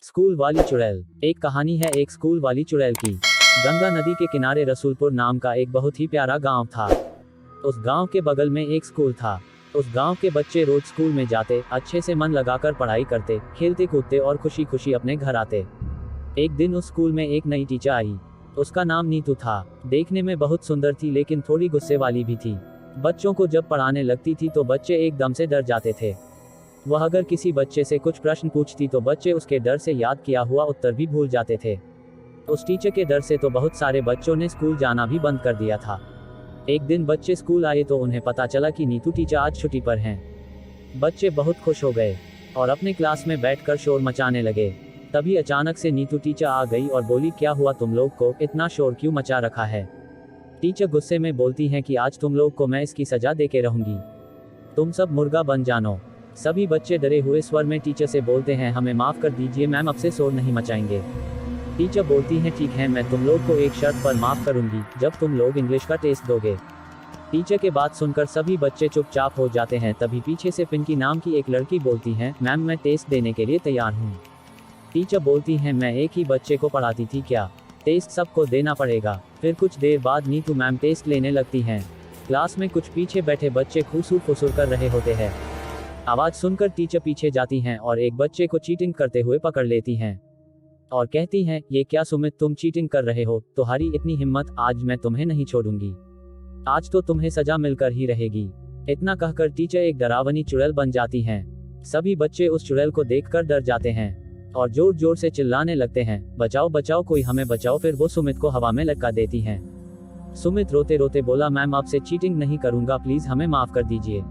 School वाली चुड़ैल। एक कहानी है एक स्कूल वाली चुड़ैल की। गंगा नदी के किनारे रसूलपुर नाम का एक बहुत ही प्यारा गांव था। उस गांव के बगल में एक स्कूल था। उस गांव के बच्चे रोज स्कूल में जाते, अच्छे से मन लगाकर पढ़ाई करते, खेलते कूदते और खुशी खुशी अपने घर आते। एक दिन उस स्कूल में एक नई टीचर आई। उसका नाम नीतू था। देखने में बहुत सुंदर थी, लेकिन थोड़ी गुस्से वाली भी थी। बच्चों को जब पढ़ाने लगती थी तो बच्चे एकदम से डर जाते थे। वह अगर किसी बच्चे से कुछ प्रश्न पूछती तो बच्चे उसके डर से याद किया हुआ उत्तर भी भूल जाते थे। उस टीचर के डर से तो बहुत सारे बच्चों ने स्कूल जाना भी बंद कर दिया था। एक दिन बच्चे स्कूल आए तो उन्हें पता चला कि नीतू टीचर आज छुट्टी पर हैं। बच्चे बहुत खुश हो गए और अपने क्लास में बैठकर शोर मचाने लगे। तभी अचानक से नीतू टीचर आ गई और बोली, क्या हुआ तुम लोग को, इतना शोर क्यों मचा रखा है। टीचर गुस्से में बोलती हैं कि आज तुम लोग को मैं इसकी सजा देके रहूंगी। तुम सब मुर्गा बन जानो। सभी बच्चे डरे हुए स्वर में टीचर से बोलते हैं, हमें माफ कर दीजिए मैम, अब से शोर नहीं मचाएंगे। टीचर बोलती हैं, ठीक है, मैं तुम लोग को एक शर्त पर माफ करूंगी, जब तुम लोग इंग्लिश का टेस्ट दोगे। टीचर के बात सुनकर सभी बच्चे चुपचाप हो जाते हैं। तभी पीछे से पिंकी नाम की एक लड़की बोलती है, मैम मैं टेस्ट देने के लिए तैयार हूँ। टीचर बोलती हैं, मैं एक ही बच्चे को पढ़ाती थी क्या, टेस्ट सबको देना पड़ेगा। फिर कुछ देर बाद नीतू मैम टेस्ट लेने लगती हैं। क्लास में कुछ पीछे बैठे बच्चे खुसूर फुसूर कर रहे होते हैं। आवाज सुनकर टीचर पीछे जाती हैं और एक बच्चे को चीटिंग करते हुए पकड़ लेती हैं और कहती हैं, ये क्या सुमित, तुम चीटिंग कर रहे हो, तुम्हारी इतनी हिम्मत, आज मैं तुम्हें नहीं छोड़ूंगी, आज तो तुम्हें सजा मिलकर ही रहेगी। इतना कहकर टीचर एक डरावनी चुड़ैल बन जाती हैं। सभी बच्चे उस चुड़ैल को देखकर डर जाते हैं और जोर जोर से चिल्लाने लगते हैं, बचाओ बचाओ, कोई हमें बचाओ। फिर वो सुमित को हवा में लटका देती हैं। सुमित रोते रोते बोला, मैम आपसे चीटिंग नहीं करूंगा, प्लीज हमें माफ कर दीजिए।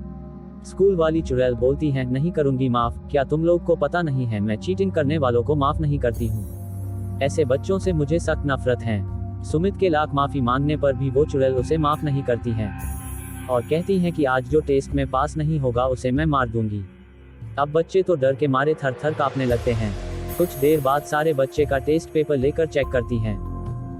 स्कूल वाली चुड़ैल बोलती हैं, नहीं करूंगी माफ, क्या तुम लोग को पता नहीं है, मैं चीटिंग करने वालों को माफ नहीं करती हूँ। ऐसे बच्चों से मुझे सख्त नफरत है। सुमित के लाख माफी मांगने पर भी वो चुड़ैल उसे माफ नहीं करती हैं और कहती हैं कि आज जो टेस्ट में पास नहीं होगा उसे मैं मार दूंगी। अब बच्चे तो डर के मारे थर थर कांपने लगते हैं। कुछ देर बाद सारे बच्चे का टेस्ट पेपर लेकर चेक करती हैं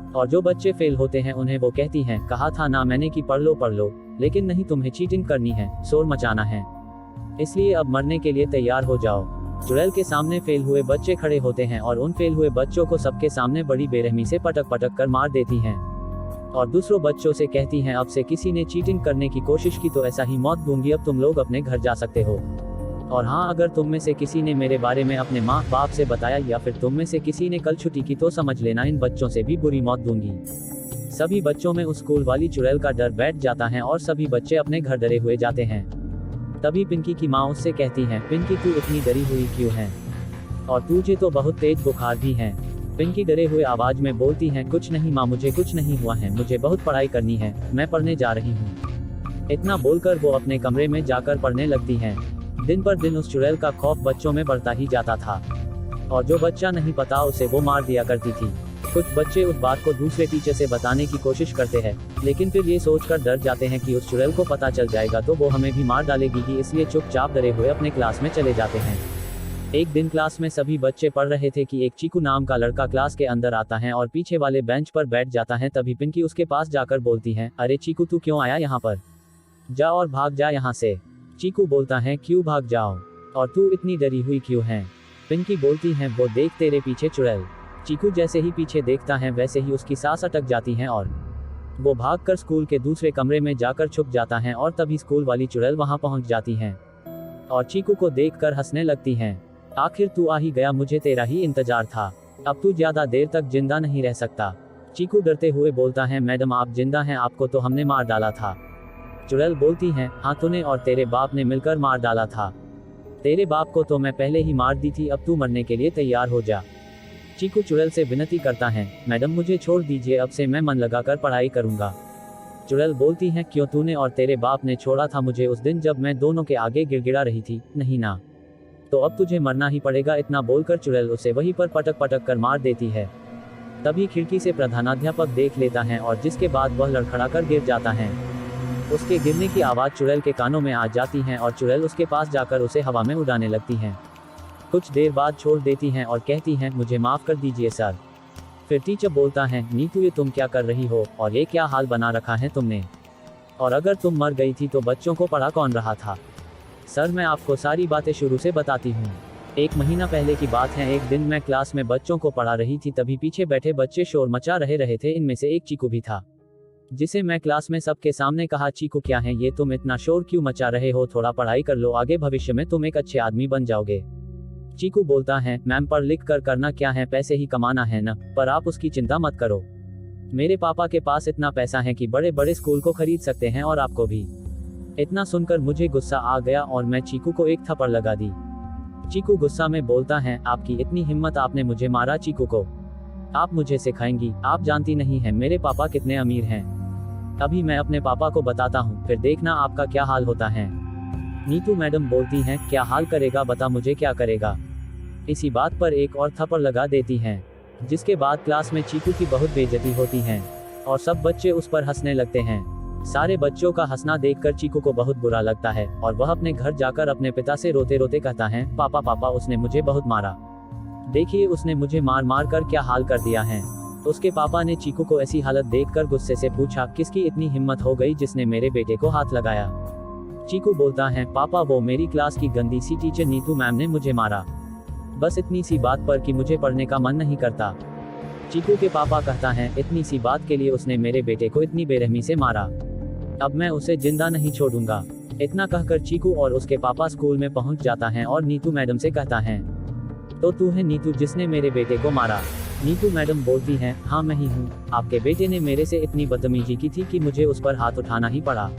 और जो बच्चे फेल होते हैं उन्हें वो कहती हैं, कहा था ना मैंने कि पढ़ लो, लेकिन नहीं, तुम्हें चीटिंग करनी है, शोर मचाना है, इसलिए अब मरने के लिए तैयार हो जाओ। चुड़ैल के सामने फेल हुए बच्चे खड़े होते हैं और उन फेल हुए बच्चों को सबके सामने बड़ी बेरहमी से पटक पटक कर मार देती हैं और दूसरों बच्चों से कहती हैं, अब से किसी ने चीटिंग करने की कोशिश की तो ऐसा ही मौत दूंगी, अब तुम लोग अपने घर जा सकते हो। और हाँ, अगर तुम में से किसी ने मेरे बारे में अपने माँ बाप से बताया या फिर तुम में से किसी ने कल छुट्टी की तो समझ लेना, इन बच्चों से भी बुरी मौत दूंगी। सभी बच्चों में उस स्कूल वाली चुड़ैल का डर बैठ जाता है और सभी बच्चे अपने घर डरे हुए जाते हैं। तभी पिंकी की माँ उससे कहती है, पिंकी तू इतनी डरी हुई क्यों है, और तुझे तो बहुत तेज बुखार भी है। पिंकी डरे हुए आवाज में बोलती है, कुछ नहीं माँ, मुझे कुछ नहीं हुआ है, मुझे बहुत पढ़ाई करनी है, मैं पढ़ने जा रही हूँ। इतना बोलकर वो अपने कमरे में जाकर पढ़ने लगती है। दिन पर दिन उस चुड़ैल का खौफ बच्चों में बढ़ता ही जाता था और जो बच्चा नहीं पता उसे वो मार दिया करती थी। कुछ बच्चे उस बात को दूसरे टीचर से बताने की कोशिश करते हैं, लेकिन फिर ये सोचकर डर जाते हैं कि उस चुड़ैल को पता चल जाएगा तो वो हमें भी मार डालेगी ही, इसलिए चुपचाप डरे हुए अपने क्लास में चले जाते हैं। एक दिन क्लास में सभी बच्चे पढ़ रहे थे कि एक चीकू नाम का लड़का क्लास के अंदर आता है और पीछे वाले बेंच पर बैठ जाता है। तभी पिंकी उसके पास जाकर बोलती है, अरे चीकू, तू क्यों आया यहाँ पर, जा और भाग जा यहाँ से। चीकू बोलता है, क्यों भाग जाओ, और तू इतनी डरी हुई क्यों है। पिंकी बोलती है, वो देख तेरे पीछे चुड़ैल। चीकू जैसे ही पीछे देखता है वैसे ही उसकी सांस अटक जाती है और वो भागकर स्कूल के दूसरे कमरे में जाकर छुप जाता है और तभी स्कूल वाली चुड़ैल वहां पहुंच जाती है और चीकू को देखकर हंसने लगती हैं। आखिर तू आ ही गया, मुझे तेरा ही इंतजार था, अब तू ज्यादा देर तक जिंदा नहीं रह सकता। चीकू डरते हुए बोलता है, मैडम आप जिंदा हैं, आपको तो हमने मार डाला था। चुड़ैल बोलती है, हाँ तूने और तेरे बाप ने मिलकर मार डाला था, तेरे बाप को तो मैं पहले ही मार दी थी, अब तू मरने के लिए तैयार हो जा। चीकू चुड़ैल से विनती करता है, मैडम मुझे छोड़ दीजिए, अब से मैं मन लगाकर पढ़ाई करूंगा। चुड़ैल बोलती है, क्यों, तूने और तेरे बाप ने छोड़ा था मुझे उस दिन जब मैं दोनों के आगे गिड़गिड़ा रही थी, नहीं ना, तो अब तुझे मरना ही पड़ेगा। इतना बोलकर चुड़ैल उसे वहीं पर पटक पटक कर मार देती है। तभी खिड़की से प्रधानाध्यापक देख लेता है और जिसके बाद वह लड़खड़ा कर गिर जाता है। उसके गिरने की आवाज चुड़ैल के कानों में आ जाती है और चुड़ैल उसके पास जाकर उसे हवा में उड़ाने लगती हैं। कुछ देर बाद छोड़ देती हैं और कहती हैं, मुझे माफ कर दीजिए सर। फिर टीचर बोलता है, नीतू ये तुम क्या कर रही हो और ये क्या हाल बना रखा है तुमने, और अगर तुम मर गई थी तो बच्चों को पढ़ा कौन रहा था। सर मैं आपको सारी बातें शुरू से बताती हूँ। एक महीना पहले की बात है। एक दिन मैं क्लास में बच्चों को पढ़ा रही थी, तभी पीछे बैठे बच्चे शोर मचा रहे थे। इनमें से एक चीकू भी था, जिसे मैं क्लास में सबके सामने कहा, चीकू क्या है ये, तुम इतना शोर क्यों मचा रहे हो, थोड़ा पढ़ाई कर लो, आगे भविष्य में तुम एक अच्छे आदमी बन जाओगे। चीकू बोलता है, मैम पढ़ लिख कर करना क्या है, पैसे ही कमाना है ना, पर आप उसकी चिंता मत करो। मेरे पापा के पास इतना पैसा है कि बड़े बड़े स्कूल को खरीद सकते हैं और आपको भी। इतना सुनकर मुझे गुस्सा आ गया और मैं चीकू को एक थप्पड़ लगा दी। चीकू गुस्सा में बोलता है, आपकी इतनी हिम्मत, आपने मुझे मारा। चीकू को आप मुझे सिखाएंगी, आप जानती नहीं है मेरे पापा कितने अमीर हैं। अभी मैं अपने पापा को बताता हूँ, फिर देखना आपका क्या हाल होता है। नीतू मैडम बोलती हैं, क्या हाल करेगा, बता मुझे क्या करेगा। इसी बात पर एक और थप्पड़ लगा देती हैं, जिसके बाद क्लास में चीकू की बहुत बेइज्जती होती है और सब बच्चे उस पर हंसने लगते हैं। सारे बच्चों का हंसना देखकर चीकू को बहुत बुरा लगता है और वह अपने घर जाकर अपने पिता से रोते रोते कहता है, पापा पापा उसने मुझे बहुत मारा, देखिए उसने मुझे मार मार कर क्या हाल कर दिया है। उसके पापा ने चीकू को ऐसी हालत देखकर गुस्से से पूछा, किसकी इतनी हिम्मत हो गई जिसने मेरे बेटे को हाथ लगाया। चीकू बोलता है, पापा वो मेरी क्लास की गंदी सी टीचर नीतू मैम ने मुझे मारा, बस इतनी सी बात पर कि मुझे पढ़ने का मन नहीं करता। चीकू के पापा कहता है, इतनी सी बात के लिए उसने मेरे बेटे को इतनी बेरहमी से मारा, अब मैं उसे जिंदा नहीं छोड़ूंगा। इतना कहकर चीकू और उसके पापा स्कूल में पहुंच जाता है और नीतू मैडम से कहता है, तो तू है नीतू जिसने मेरे बेटे को मारा। नीतू मैडम बोलती हैं, हाँ मैं ही हूँ, आपके बेटे ने मेरे से इतनी बदतमीजी की थी कि मुझे उस पर हाथ उठाना ही पड़ा।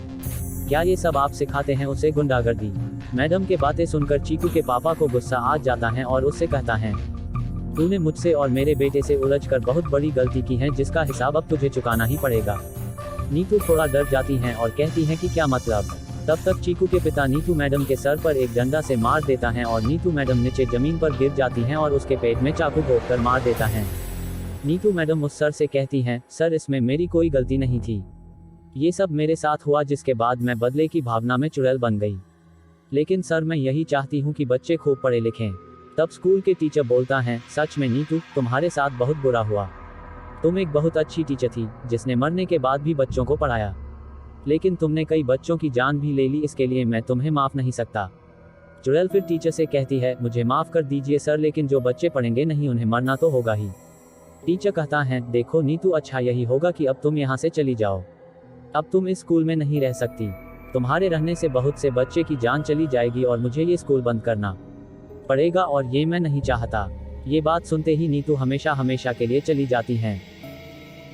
क्या ये सब आप सिखाते हैं उसे गुंडागर्दी। मैडम के बातें सुनकर चीकू के पापा को गुस्सा आ जाता है और उससे कहता है, तूने मुझसे और मेरे बेटे से उलझकर बहुत बड़ी गलती की है, जिसका हिसाब अब तुझे चुकाना ही पड़ेगा। नीतू थोड़ा डर जाती हैं और कहती हैं कि क्या मतलब। तब तक चीकू के पिता नीतू मैडम के सर पर एक डंडा से मार देता है और नीतू मैडम नीचे जमीन पर गिर जाती हैं और उसके पेट में चाकू घोंपकर मार देता है। नीतू मैडम उस सर से कहती हैं, सर इसमें मेरी कोई गलती नहीं थी, ये सब मेरे साथ हुआ, जिसके बाद मैं बदले की भावना में चुड़ैल बन गई। लेकिन सर मैं यही चाहती हूँ कि बच्चे खूब पढ़े लिखें। तब स्कूल के टीचर बोलता है, सच में नीतू तुम्हारे साथ बहुत बुरा हुआ, तुम एक बहुत अच्छी टीचर थी जिसने मरने के बाद भी बच्चों को पढ़ाया, लेकिन तुमने कई बच्चों की जान भी ले ली, इसके लिए मैं तुम्हें माफ नहीं सकता। चुड़ैल फिर टीचर से कहती है, मुझे माफ कर दीजिए सर, लेकिन जो बच्चे पढ़ेंगे नहीं उन्हें मरना तो होगा ही। टीचर कहता है, देखो नीतू अच्छा यही होगा कि अब तुम यहाँ से चली जाओ, अब तुम इस स्कूल में नहीं रह सकती, तुम्हारे रहने से बहुत से बच्चे की जान चली जाएगी और मुझे ये स्कूल बंद करना पड़ेगा और ये मैं नहीं चाहता। ये बात सुनते ही नीतू हमेशा हमेशा के लिए चली जाती हैं।